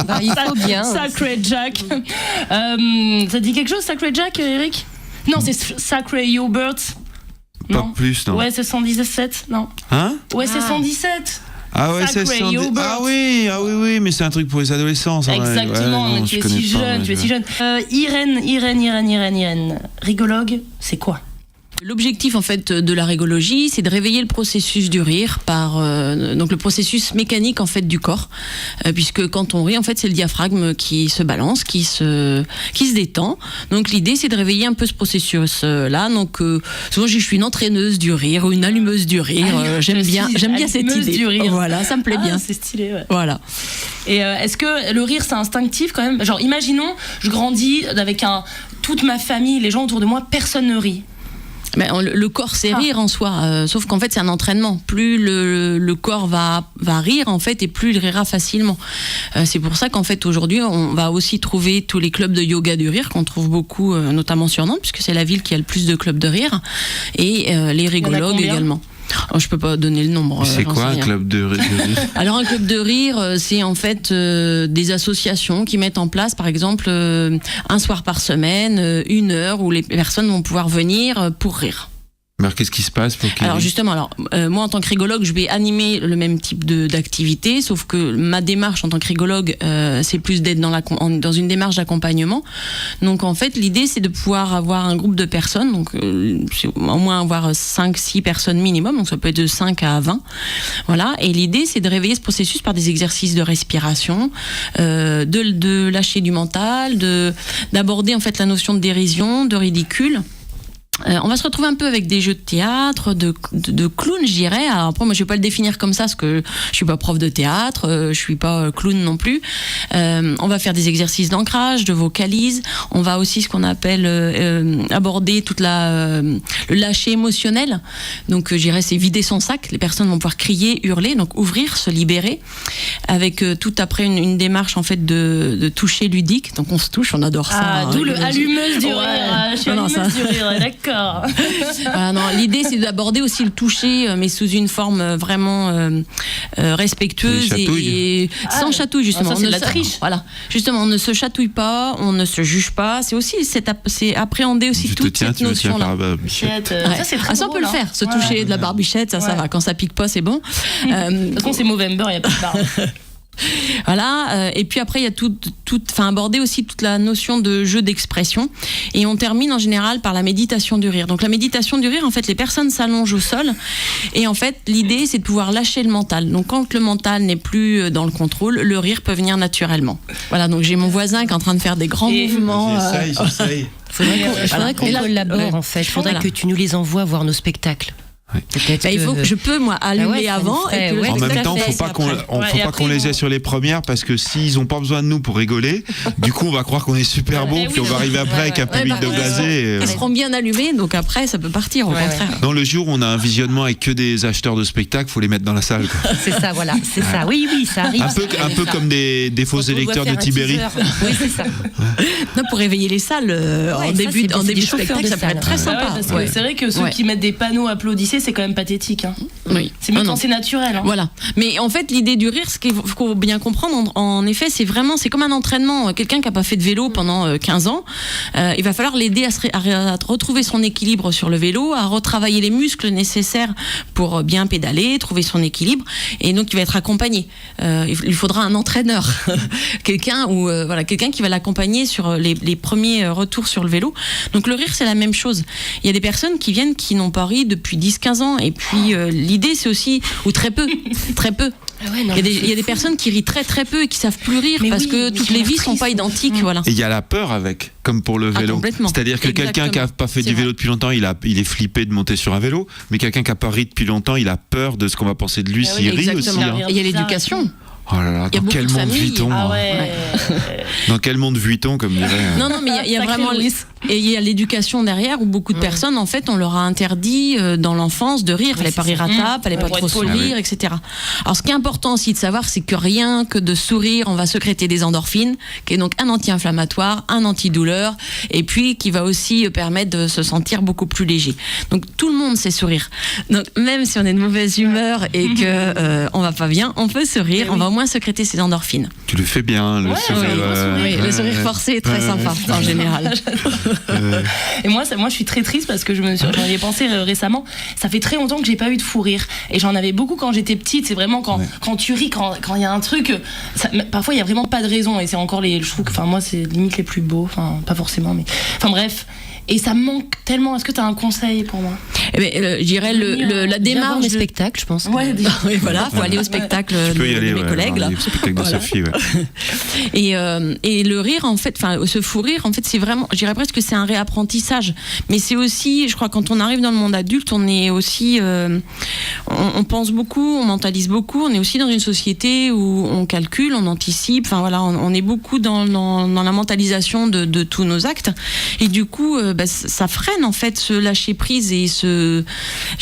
Bah, il faut bien. Sacré Jack. Ça dit quelque chose, Sacré Jack, Eric? Non, c'est Sacré Hubert. Pas plus, non. Ouais, c'est 117, non. Hein? Ouais, c'est 117. Ah ouais, c'est Sacré Hubert. Ah oui, mais c'est un truc pour les adolescents. Ça, Exactement, ouais, non, tu es si jeune. Irène. Rigologue, c'est quoi? L'objectif en fait de la rigologie, c'est de réveiller le processus du rire par donc le processus mécanique en fait du corps, puisque quand on rit en fait c'est le diaphragme qui se balance, qui se détend. Donc l'idée c'est de réveiller un peu ce processus là. Donc souvent je suis une entraîneuse du rire ou une allumeuse du rire. J'aime bien cette idée. Du rire. Voilà, ça me plaît bien. C'est stylé. Ouais. Voilà. Et est-ce que le rire c'est instinctif quand même? Genre imaginons, je grandis avec toute ma famille, les gens autour de moi, personne ne rit. Mais le corps sait rire en soi, sauf qu'en fait c'est un entraînement. Plus le corps va rire en fait, et plus il rira facilement. C'est pour ça qu'en fait aujourd'hui on va aussi trouver tous les clubs de yoga du rire qu'on trouve beaucoup, notamment sur Nantes, puisque c'est la ville qui a le plus de clubs de rire, et les rigologues également. Oh, je peux pas donner le nombre. C'est quoi un club de rire? Alors un club de rire, c'est en fait des associations qui mettent en place, par exemple, un soir par semaine, 1 heure où les personnes vont pouvoir venir pour rire. Alors qu'est-ce qui se passe pour qu'il... Alors justement, moi en tant que rigologue, je vais animer le même type d'activité, sauf que ma démarche en tant que rigologue, c'est plus d'être dans une démarche d'accompagnement. Donc en fait, l'idée c'est de pouvoir avoir un groupe de personnes, donc au moins avoir 5-6 personnes minimum, donc ça peut être de 5 à 20. Voilà, et l'idée c'est de réveiller ce processus par des exercices de respiration, de lâcher du mental, d'aborder en fait la notion de dérision, de ridicule. On va se retrouver un peu avec des jeux de théâtre, de clown, je dirais. Alors après, moi, je vais pas le définir comme ça, parce que je suis pas prof de théâtre, je suis pas clown non plus. On va faire des exercices d'ancrage, de vocalise. On va aussi ce qu'on appelle aborder toute le lâcher émotionnel. Donc, je dirais, c'est vider son sac. Les personnes vont pouvoir crier, hurler, donc ouvrir, se libérer, avec tout après une démarche en fait de toucher ludique. Donc, on se touche, on adore ça. D'où le allumeuse du rire. Je suis allumeuse du rire, d'accord. Non, l'idée c'est d'aborder aussi le toucher, mais sous une forme vraiment respectueuse et sans chatouille justement. Ça, c'est de la triche. Voilà, justement, on ne se chatouille pas, on ne se juge pas. C'est aussi c'est appréhender aussi toute cette notion là. Ça on peut le faire, se toucher de la barbichette, ça va. Quand ça pique pas, c'est bon. De toute façon, c'est Movember, il y a pas de barbe. Voilà, et puis après il y a aborder aussi toute la notion de jeu d'expression, et on termine en général par la méditation du rire. Donc la méditation du rire, en fait les personnes s'allongent au sol, et en fait l'idée c'est de pouvoir lâcher le mental. Donc quand le mental n'est plus dans le contrôle, le rire peut venir naturellement. Voilà, donc j'ai mon voiin qui est en train de faire des grands mouvements. J'essaye. Faudrait qu'on collabore en fait. Faudrait que tu nous les envoies voir nos spectacles. Ouais. Il faut que je peux allumer avant et que en même temps faut pas qu'on les ait sur les premières, parce que s'ils ont pas besoin de nous pour rigoler, du coup on va croire qu'on est super bon, puis on va arriver après avec un public de blasé. Ils seront bien allumés, donc après ça peut partir au contraire. Dans le jour où on a un visionnement avec que des acheteurs de spectacles, faut les mettre dans la salle, quoi. C'est ça, voilà, c'est ça. Oui, ça arrive. Un peu comme des faux électeurs de Tibéri. Oui, c'est ça. Non, pour réveiller les salles en début de spectacle, ça peut être très sympa. Parce que c'est vrai que ceux qui mettent des panneaux applaudissez, c'est quand même pathétique. Oui. C'est mieux quand c'est naturel. Voilà. Mais en fait, l'idée du rire, ce qu'il faut bien comprendre, en effet, c'est comme un entraînement. Quelqu'un qui n'a pas fait de vélo pendant 15 ans, il va falloir l'aider à retrouver son équilibre sur le vélo, à retravailler les muscles nécessaires pour bien pédaler, trouver son équilibre. Et donc, il va être accompagné. Il faudra un entraîneur, quelqu'un qui va l'accompagner sur les premiers retours sur le vélo. Donc, le rire, c'est la même chose. Il y a des personnes qui viennent qui n'ont pas ri depuis 10-15 ans. Et puis l'idée c'est aussi, ou très peu. Il y a des personnes qui rient très très peu et qui savent plus rire parce que toutes les vies sont pas identiques. Voilà. Et il y a la peur avec, comme pour le vélo. C'est-à-dire que quelqu'un qui a pas fait du vélo depuis longtemps, il est flippé de monter sur un vélo, mais quelqu'un qui a pas ri depuis longtemps, il a peur de ce qu'on va penser de lui s'il rit aussi. Il y a l'éducation. Oh là là, dans quel monde vit-on? Dans quel monde vit-on, comme dirait... Non, mais il y a vraiment... Et il y a l'éducation derrière, où beaucoup de personnes, en fait, on leur a interdit dans l'enfance de rire. Fallait pas rire à table, fallait pas trop sourire, etc. Alors, ce qui est important aussi de savoir, c'est que rien que de sourire, on va sécréter des endorphines, qui est donc un anti-inflammatoire, un antidouleur, et puis qui va aussi permettre de se sentir beaucoup plus léger. Donc, tout le monde sait sourire. Donc, même si on est de mauvaise humeur et que on va pas bien, on peut sourire, on va au moins moins sécréter ces endorphines. Tu le fais bien, le sourire. Le sourire forcé est très sympa en général. Et moi, je suis très triste parce que j'en ai pensé récemment. Ça fait très longtemps que j'ai pas eu de fou rire. Et j'en avais beaucoup quand j'étais petite. C'est vraiment quand tu ris, quand il y a un truc. Parfois, il y a vraiment pas de raison. Et c'est encore je trouve que, moi, c'est limite les plus beaux. Enfin, pas forcément, mais. Enfin, bref. Et ça me manque tellement. Est-ce que tu as un conseil pour moi? Je dirais la démarche des spectacles, je pense. Ouais, voilà, faut aller au spectacle de mes collègues. Le spectacle de Sophie, Et le rire, en fait, ce fou rire, en fait, c'est vraiment, je dirais presque que c'est un réapprentissage. Mais c'est aussi, je crois, quand on arrive dans le monde adulte, on est aussi, on pense beaucoup, on mentalise beaucoup. On est aussi dans une société où on calcule, on anticipe. Enfin voilà, on est beaucoup dans la mentalisation de tous nos actes. Et du coup, ça freine en fait ce lâcher prise et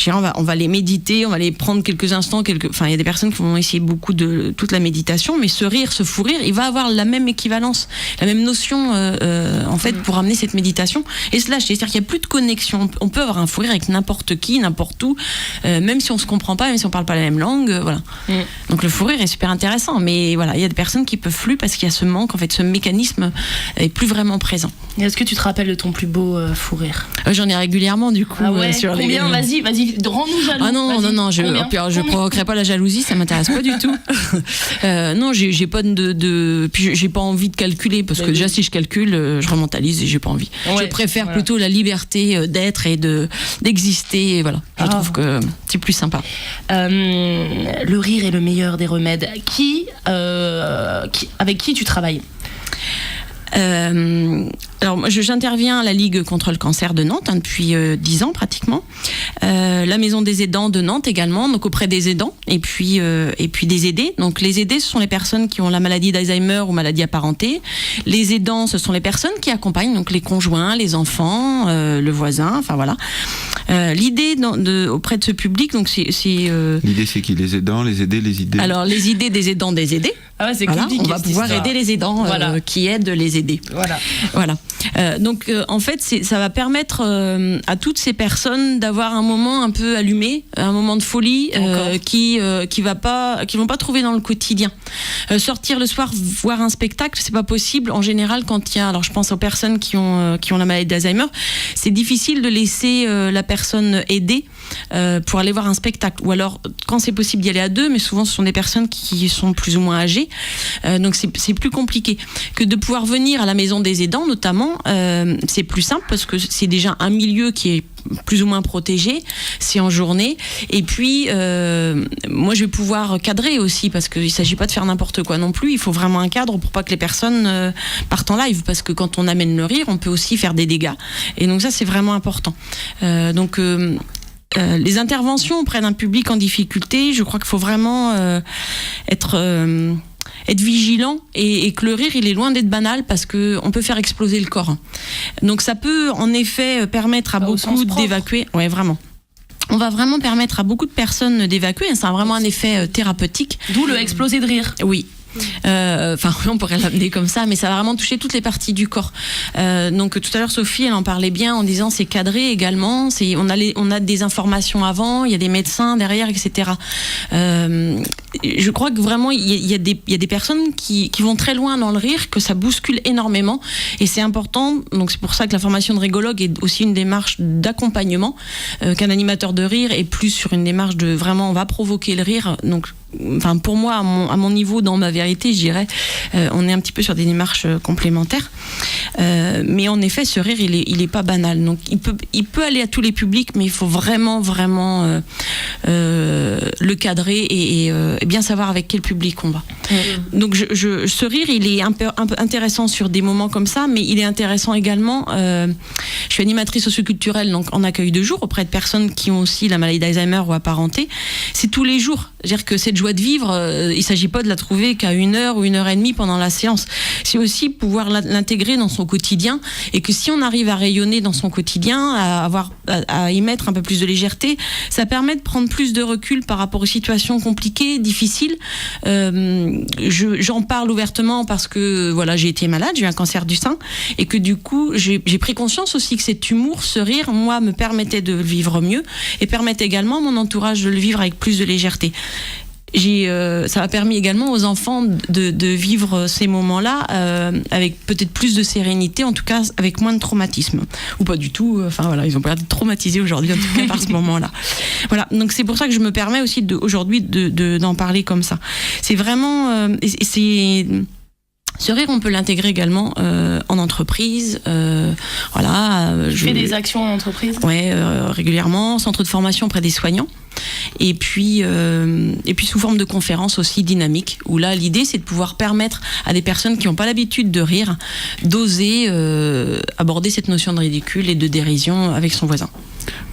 on va les méditer, on va les prendre quelques instants, il y a des personnes qui vont essayer beaucoup de toute la méditation, mais ce fou rire, il va avoir la même équivalence, la même notion en fait pour amener cette méditation et se lâcher, c'est-à-dire qu'il n'y a plus de connexion, on peut avoir un fou rire avec n'importe qui, n'importe où, même si on se comprend pas, même si on parle pas la même langue, voilà. Donc le fou rire est super intéressant, mais voilà, il y a des personnes qui peuvent plus parce qu'il y a ce manque, en fait, ce mécanisme est plus vraiment je Et est-ce que tu te rappelles de ton plus beau fou rire? J'en ai régulièrement du coup. Sur combien? Vas-y, rends-nous jaloux. Ah non, je provoquerai pas la jalousie, ça m'intéresse pas du tout. Non, j'ai pas puis j'ai pas envie de calculer parce que déjà si je calcule, je rementalise et j'ai pas envie. Je préfère plutôt la liberté d'être et d'exister. Et voilà, je trouve que c'est plus sympa. Le rire est le meilleur des remèdes. Avec qui tu travailles? Alors moi j'interviens à la Ligue contre le cancer de Nantes depuis 10 ans pratiquement, la Maison des aidants de Nantes également, donc auprès des aidants et puis des aidés. Donc les aidés, ce sont les personnes qui ont la maladie d'Alzheimer ou maladie apparentée. Les aidants, ce sont les personnes qui accompagnent, donc les conjoints, les enfants, le voisin, enfin voilà. L'idée auprès de ce public, donc c'est l'idée, c'est qui? Les aidants, les aidés, les idées? Alors les idées des aidants, des aidés. Ah ouais, c'est voilà, compliqué, on va pouvoir aider les aidants qui aident les aidés. Voilà. Donc en fait, ça va permettre à toutes ces personnes d'avoir un moment un peu allumé, un moment de folie qui vont pas trouver dans le quotidien. Sortir le soir, voir un spectacle, c'est pas possible en général quand il y a. Alors je pense aux personnes qui ont la maladie d'Alzheimer, c'est difficile de laisser la personne aidée pour aller voir un spectacle. Ou alors quand c'est possible d'y aller à deux, mais souvent ce sont des personnes qui sont plus ou moins âgées, donc c'est plus compliqué que de pouvoir venir à la maison des aidants notamment. C'est plus simple parce que c'est déjà un milieu qui est plus ou moins protégé, c'est en journée, et puis moi je vais pouvoir cadrer aussi parce qu'il ne s'agit pas de faire n'importe quoi non plus, il faut vraiment un cadre pour pas que les personnes partent en live, parce que quand on amène le rire on peut aussi faire des dégâts, et donc ça c'est vraiment important. Les interventions auprès d'un public en difficulté, je crois qu'il faut vraiment être vigilant, et que le rire il est loin d'être banal parce que on peut faire exploser le corps. Donc ça peut en effet permettre à beaucoup d'évacuer. Ouais, vraiment. On va vraiment permettre à beaucoup de personnes d'évacuer. Ça a vraiment un effet thérapeutique. D'où le exploser de rire. Oui. On pourrait l'amener comme ça, mais ça va vraiment toucher toutes les parties du corps. Donc tout à l'heure Sophie elle en parlait bien en disant c'est cadré également, on a des informations avant, il y a des médecins derrière, etc. Je crois que vraiment il y a des personnes qui vont très loin dans le rire, que ça bouscule énormément, et c'est important. Donc c'est pour ça que la formation de rigologue est aussi une démarche d'accompagnement, qu'un animateur de rire est plus sur une démarche de vraiment on va provoquer le rire. Donc pour moi, à mon niveau, dans ma vérité, je dirais, on est un petit peu sur des démarches complémentaires. Mais en effet, ce rire, il est pas banal. Donc, il peut aller à tous les publics, mais il faut vraiment le cadrer et bien savoir avec quel public on va. Donc, ce rire, il est un peu intéressant sur des moments comme ça, mais il est intéressant également. Je suis animatrice socioculturelle, donc en accueil de jour auprès de personnes qui ont aussi la maladie d'Alzheimer ou apparentée. C'est tous les jours. C'est-à-dire que cette joie de vivre, il ne s'agit pas de la trouver qu'à 1 heure ou 1h30 pendant la séance. C'est aussi pouvoir l'intégrer dans son quotidien, et que si on arrive à rayonner dans son quotidien, à y mettre un peu plus de légèreté, ça permet de prendre plus de recul par rapport aux situations compliquées, difficiles. J'en parle ouvertement parce que voilà, j'ai été malade, j'ai eu un cancer du sein, et que du coup j'ai pris conscience aussi que cet humour, ce rire, moi, me permettait de le vivre mieux et permettait également à mon entourage de le vivre avec plus de légèreté. ça a permis également aux enfants de vivre ces moments-là avec peut-être plus de sérénité, en tout cas avec moins de traumatisme. Ou pas du tout, enfin voilà, ils ont pas l'air d'être traumatisés aujourd'hui, en tout cas par ce moment-là. Voilà, donc c'est pour ça que je me permets aussi aujourd'hui d'en parler comme ça. C'est vraiment... Ce rire, on peut l'intégrer également en entreprise. Voilà. Je fais des actions en entreprise. Ouais, régulièrement, centre de formation auprès des soignants. Et puis sous forme de conférences aussi dynamiques, où là l'idée c'est de pouvoir permettre à des personnes qui n'ont pas l'habitude de rire d'oser aborder cette notion de ridicule et de dérision avec son voisin.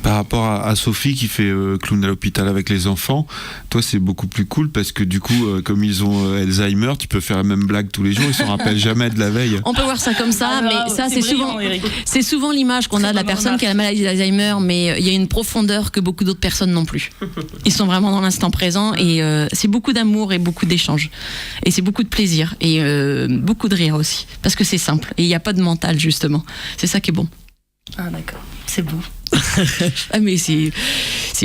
Par rapport à Sophie qui fait clown à l'hôpital avec les enfants, toi c'est beaucoup plus cool parce que du coup comme ils ont Alzheimer, tu peux faire la même blague tous les jours, ils s'en rappellent jamais de la veille. On peut voir ça comme ça, mais ça c'est souvent l'image qu'on a de la personne qui a la maladie d'Alzheimer, mais il y a une profondeur que beaucoup d'autres personnes n'ont plus. Ils sont vraiment dans l'instant présent et c'est beaucoup d'amour et beaucoup d'échanges et c'est beaucoup de plaisir et beaucoup de rire aussi parce que c'est simple et il n'y a pas de mental justement, c'est ça qui est bon. Ah d'accord, c'est beau. Ah mais c'est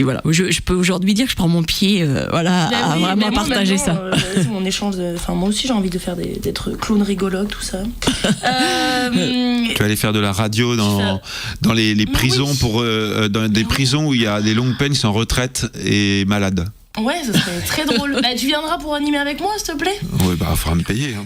voilà, je peux aujourd'hui dire que je prends mon pied à vraiment partager ça. C'est mon échange enfin moi aussi j'ai envie de faire d'être clown rigologue tout ça. Tu vas aller faire de la radio dans les prisons dans des prisons où il y a des longues peines, ils sont en retraite et malades. Ouais, ce serait très drôle. Tu viendras pour animer avec moi s'il te plaît? Ouais, faudra me payer.